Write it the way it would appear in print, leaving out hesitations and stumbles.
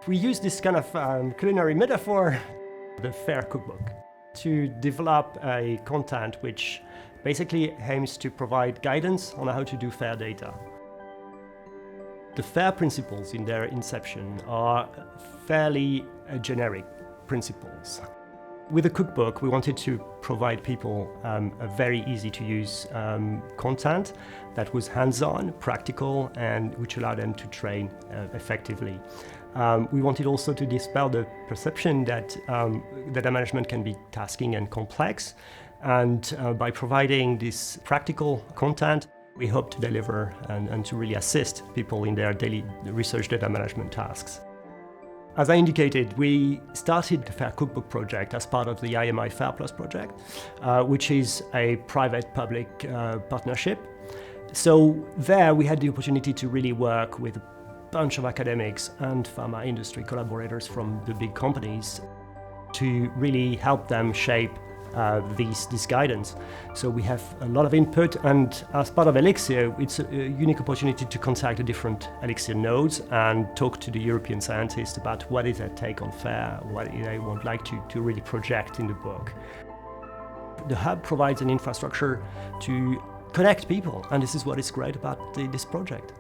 We use this kind of culinary metaphor, the FAIR Cookbook, to develop a content which basically aims to provide guidance on how to do FAIR data. The FAIR principles in their inception are fairly generic principles. With the cookbook, we wanted to provide people a very easy to use content that was hands-on, practical, and which allowed them to train effectively. We wanted also to dispel the perception that data management can be tasking and complex, and by providing this practical content, we hope to deliver and to really assist people in their daily research data management tasks. As I indicated, we started the FAIR Cookbook project as part of the IMI FAIR Plus project, which is a private-public partnership. So there we had the opportunity to really work with a bunch of academics and pharma industry collaborators from the big companies to really help them shape this guidance. So we have a lot of input, and as part of ELIXIR, it's a unique opportunity to contact the different ELIXIR nodes and talk to the European scientists about what is their take on FAIR, what they would like to really project in the book. The hub provides an infrastructure to connect people, and this is what is great about this project.